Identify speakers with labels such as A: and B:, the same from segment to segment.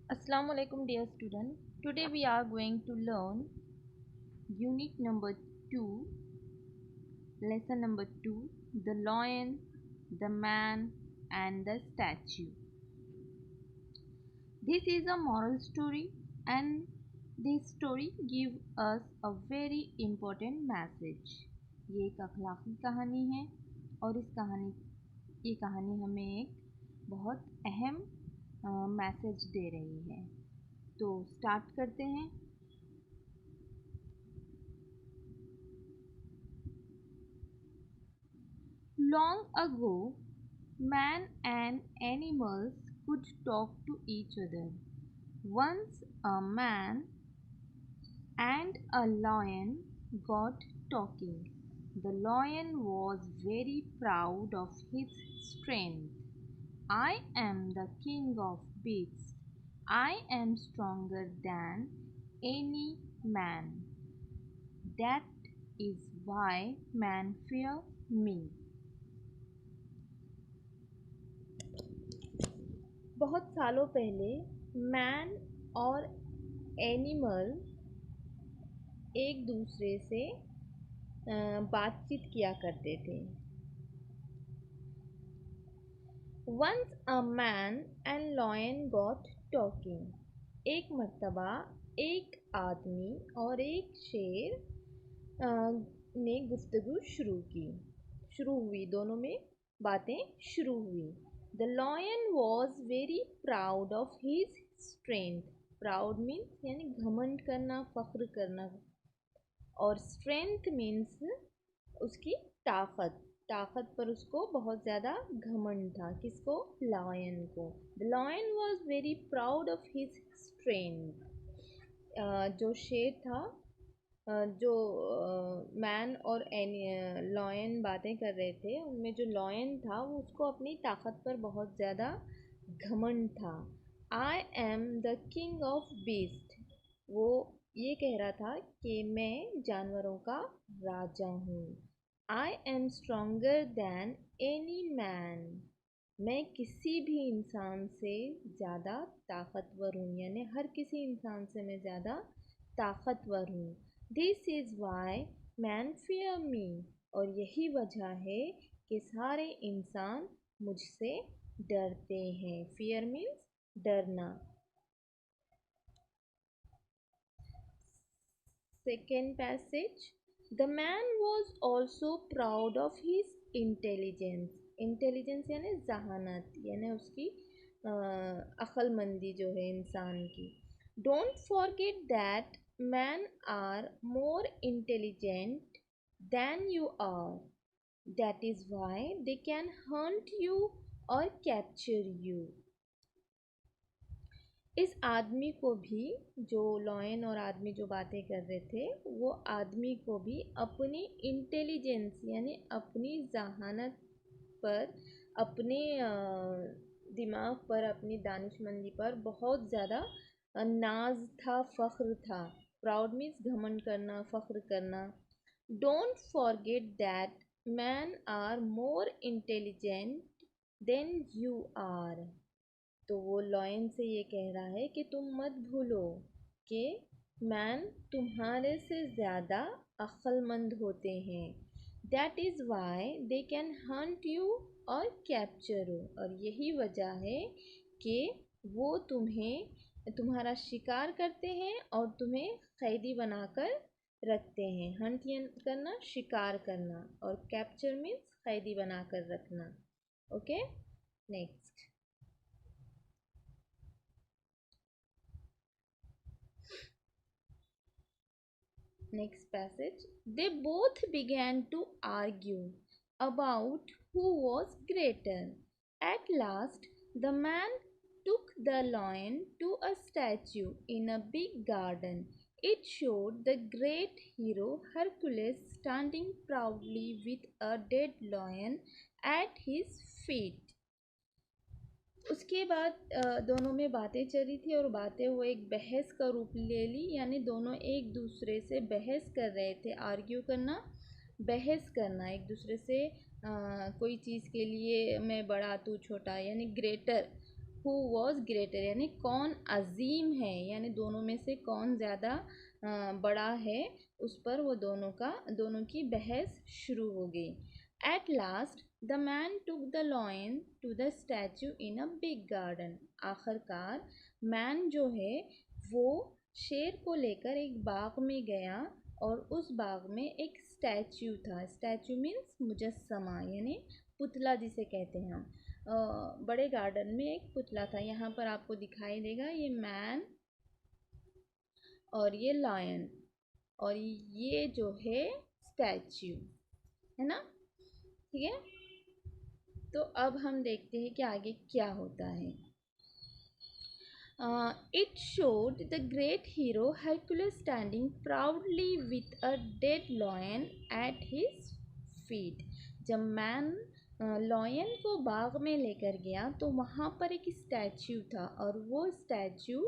A: Assalamu alaikum dear student. Today we are going to learn unit number 2, lesson number 2, the lion, the man and the statue. This is a moral story and this story gives us a very important message. ये एक अखलाकी कहानी है और ये कहानी हमें एक बहुत अहम मैसेज दे रही है। तो स्टार्ट करते हैं। Long ago, man and animals could talk to each other. Once a man and a lion got talking. The lion was very proud of his strength. I am the king of beasts. I am stronger than any man. That is why men fear me. बहुत सालों पहले man और animal एक दूसरे से बातचीत किया करते थे। Once a man and lion got talking. एक मर्तबा एक आदमी और एक शेर ने गुफ्तगू शुरू हुई, दोनों में बातें शुरू हुई। The lion was very proud of his strength. Proud means यानी घमंड करना, फ़ख्र करना, और स्ट्रेंथ मीन्स उसकी ताकत पर उसको बहुत ज़्यादा घमंड था। किसको? लायन को। The lion was very proud of his strength. जो शेर था, जो मैन और लॉयन बातें कर रहे थे, उनमें जो लॉयन था वो उसको अपनी ताकत पर बहुत ज़्यादा घमंड था। I am the king of beast. वो ये कह रहा था कि मैं जानवरों का राजा हूँ। I am stronger than any man. मैं किसी भी इंसान से ज़्यादा ताकतवर हूँ, यानी हर किसी इंसान से मैं ज़्यादा ताकतवर हूँ। This is why man fear me. और यही वजह है कि सारे इंसान मुझसे डरते हैं। फियर मीन्स डरना। Second passage. The man was also proud of his intelligence. Intelligence यानी जहानत, यानी उसकी अक्लमंदी जो है इंसान की। Don't forget that men are more intelligent than you are. That is why they can hunt you or capture you. इस आदमी को भी, जो लॉयन और आदमी जो बातें कर रहे थे, वो आदमी को भी अपनी इंटेलिजेंस यानी अपनी जहानत पर, अपने दिमाग पर, अपनी दानिशमंदी पर बहुत ज़्यादा नाज था, फ़ख्र था। प्राउड मीन्स घमंड करना, फ़ख्र करना। Don't forget that man are more intelligent than you are. तो वो लॉयन से ये कह रहा है कि तुम मत भूलो कि मैन तुम्हारे से ज़्यादा अक्लमंद होते हैं। That is why they can Hunt you और कैप्चर यू। और यही वजह है कि वो तुम्हारा शिकार करते हैं और तुम्हें कैदी बनाकर रखते हैं। हंट करना, शिकार करना, और कैप्चर मीन्स कैदी बनाकर रखना। Okay, next. Next passage. They both began to argue about who was greater. At last, the man took the lion to a statue in a big garden. It showed the great hero Hercules standing proudly with a dead lion at his feet. उसके बाद दोनों में बातें चली थी और बातें वो एक बहस का रूप ले ली, यानी दोनों एक दूसरे से बहस कर रहे थे। आर्ग्यू करना, बहस करना, एक दूसरे से कोई चीज़ के लिए मैं बड़ा तू छोटा, यानी ग्रेटर, हु वॉज ग्रेटर, यानी कौन अजीम है, यानी दोनों में से कौन ज़्यादा बड़ा है, उस पर वो दोनों की बहस शुरू हो गई. At last the man took the lion to the statue in a big garden. आखिरकार मैन जो है वो शेर को लेकर एक बाग में गया और उस बाग में एक स्टैचू था. स्टैचू मीन्स मुजस्समा, यानी पुतला जिसे कहते हैं हम. बड़े गार्डन में एक पुतला था. यहाँ पर आपको दिखाई देगा ये मैन और ये लायन और ये जो है स्टैचू है ना. ठीक है, तो अब हम देखते हैं कि आगे क्या होता है. It showed the great hero Hercules standing proudly with a dead lion at his feet. जब मैन लॉयन को बाग में लेकर गया तो वहाँ पर एक स्टैचू था और वो स्टैचू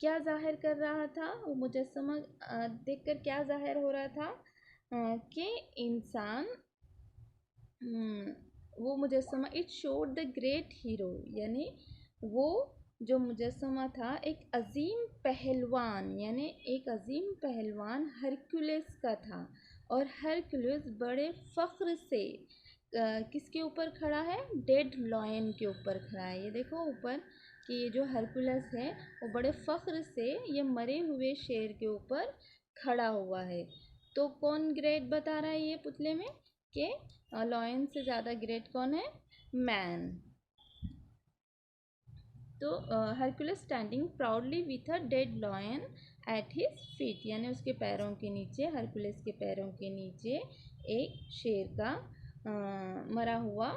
A: क्या जाहिर कर रहा था, वो मुजस्समा देखकर क्या जाहिर हो रहा था कि इंसान, वो मुजस्समा, it showed the great hero, यानी वो जो मुजस्समा था एक अजीम पहलवान, यानी एक अजीम पहलवान हरक्यूलिस का था. और हरक्यूलिस बड़े फ़ख्र से किसके ऊपर खड़ा है, डेड लॉयन के ऊपर खड़ा है. ये देखो ऊपर कि ये जो हरक्यूलिस है वो बड़े फ़ख्र से ये मरे हुए शेर के ऊपर खड़ा हुआ है. तो कौन ग्रेट बता रहा है ये पुतले में कि लॉयन से ज़्यादा ग्रेट कौन है, मैन. तो Hercules standing proudly with a dead lion at his feet, यानी उसके पैरों के नीचे, हरक्यूलिस के पैरों के नीचे एक शेर का मरा हुआ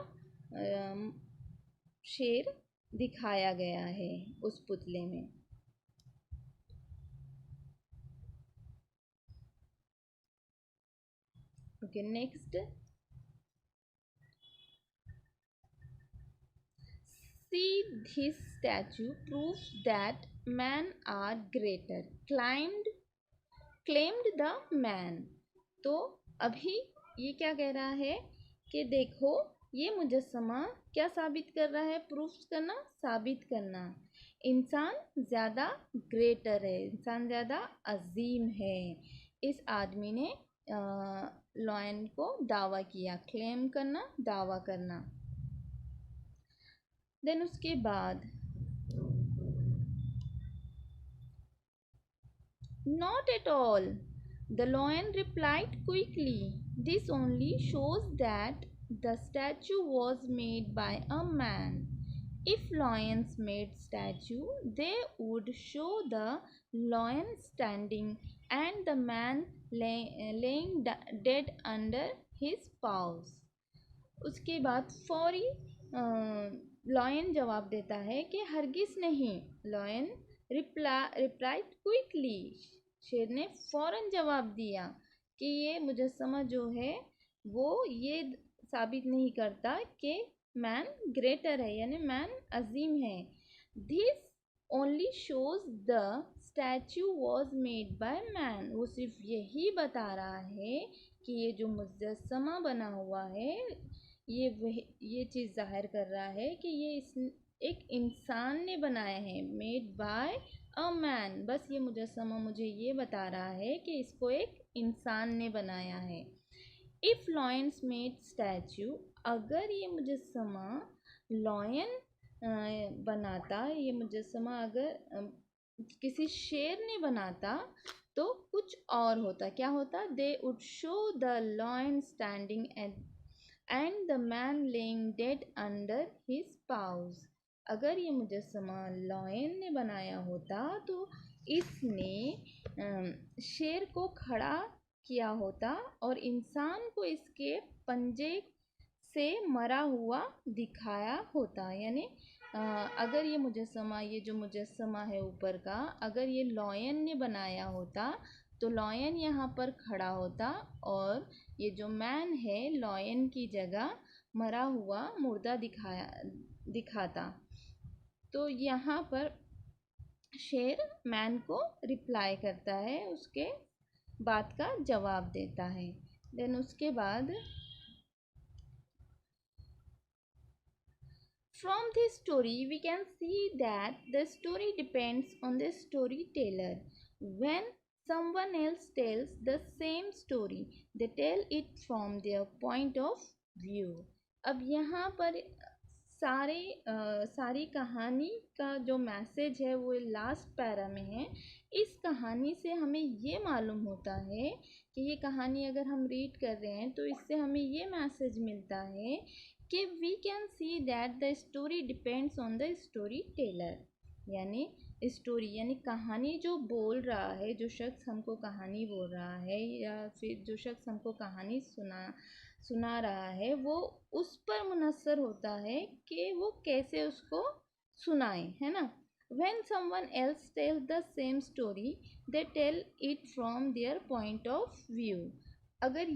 A: शेर दिखाया गया है उस पुतले में. Okay, next. See, this statue proves that men are greater. Claimed the man. तो अभी ये क्या कह रहा है कि देखो ये मुजस्समा क्या साबित कर रहा है, प्रूफ करना, साबित करना. इंसान ज़्यादा ग्रेटर है, इंसान ज़्यादा अजीम है. इस आदमी ने लॉयन को दावा किया, क्लेम करना, दावा करना. देन उसके बाद Not at all, the lion replied quickly. This only shows that the statue was made by a man. If lions made statue, they would show the lion standing and the man laying dead under his paws. उसके बाद फौरी lion जवाब देता है कि हरगिज़ नहीं. Lion replied quickly, शेर ने फ़ौरन जवाब दिया कि ये मुजस्समा जो है वो ये साबित नहीं करता कि मैन ग्रेटर है, यानी मैन अजीम है. This only shows the statue was made by man. वो सिर्फ यही बता रहा है कि ये जो मुजस्समा बना हुआ है ये चीज़ जाहिर कर रहा है कि ये एक इंसान ने बनाया है. Made by a man. बस ये मुजस्समा मुझे ये बता रहा है कि इसको एक इंसान ने बनाया है. इफ़ लॉयंस मेड स्टैचू, अगर ये मुजस्समा लॉयन बनाता, ये मुजस्समा अगर किसी शेर ने बनाता तो कुछ और होता. क्या होता, they would show the lion standing and the man laying dead under his pause. अगर ये मुजस्समा लॉयन ने बनाया होता तो इसने शेर को खड़ा किया होता और इंसान को इसके पंजे से मरा हुआ दिखाया होता. यानी अगर ये जो मुजस्समा है ऊपर का, अगर ये लॉयन ने बनाया होता तो लॉयन यहाँ पर खड़ा होता और ये जो मैन है लॉयन की जगह मरा हुआ मुर्दा दिखाता. तो यहाँ पर शेर मैन को रिप्लाई करता है, उसके बात का जवाब देता है. देन उसके बाद From this story, we can see that the story depends on the storyteller. When someone else tells the same story, they tell it from their point of view. अब यहाँ पर सारी कहानी का जो मैसेज है वो लास्ट पैरा में है। इस कहानी से हमें ये मालूम होता है कि ये कहानी अगर हम रीड कर रहे हैं तो इससे हमें ये मैसेज मिलता है कि we can see that the story depends on the storyteller. यानी स्टोरी यानी कहानी जो बोल रहा है, जो शख्स हमको कहानी बोल रहा है या फिर जो शख्स हमको कहानी सुना रहा है, वो उस पर मुनस्सर होता है कि वो कैसे उसको सुनाए, है ना। When someone else tells the same story, they tell it from their point of view. अगर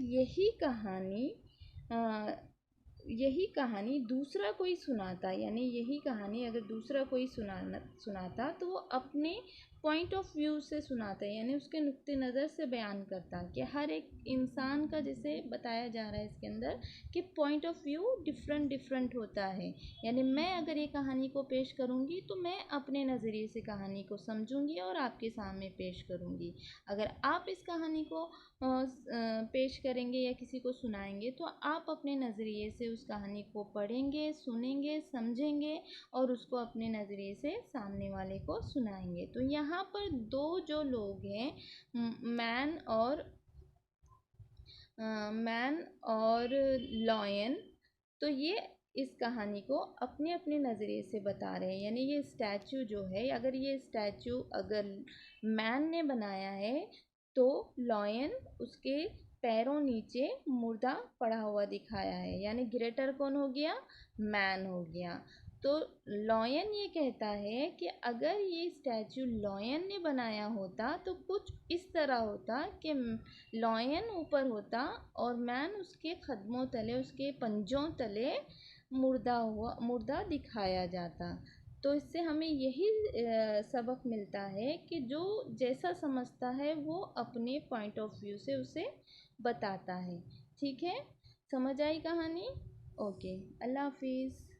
A: यही कहानी दूसरा कोई सुनाता, यानी यही कहानी अगर दूसरा कोई सुनाता तो वो अपने पॉइंट ऑफ व्यू से सुनाता है, यानी उसके नुक्ते नज़र से बयान करता कि हर एक इंसान का, जैसे बताया जा रहा है इसके अंदर कि point of view different different होता है। यानी मैं अगर ये कहानी को पेश करूँगी तो मैं अपने नज़रिए से कहानी को समझूंगी और आपके सामने पेश करूँगी। अगर आप इस कहानी को पेश करेंगे या किसी को सुनाएंगे तो आप अपने नज़रिए से उस कहानी को पढ़ेंगे, सुनेंगे, समझेंगे और उसको अपने नज़रिए से सामने वाले को सुनाएंगे। तो यहाँ पर दो जो लोग हैं, मैन और लॉयन, तो ये इस कहानी को अपने अपने नज़रिए से बता रहे हैं। यानी ये स्टैचू जो है, अगर ये स्टैचू अगर मैन ने बनाया है तो लॉयन उसके पैरों नीचे मुर्दा पड़ा हुआ दिखाया है, यानी ग्रेटर कौन हो गया, मैन हो गया। तो लॉयन ये कहता है कि अगर ये स्टैचू लॉयन ने बनाया होता तो कुछ इस तरह होता कि लॉयन ऊपर होता और मैन उसके कदमों तले, उसके पंजों तले मुर्दा दिखाया जाता। तो इससे हमें यही सबक मिलता है कि जो जैसा समझता है वो अपने पॉइंट ऑफ व्यू से उसे बताता है। ठीक है, समझ आई कहानी? ओके, अल्लाह हाफिज़।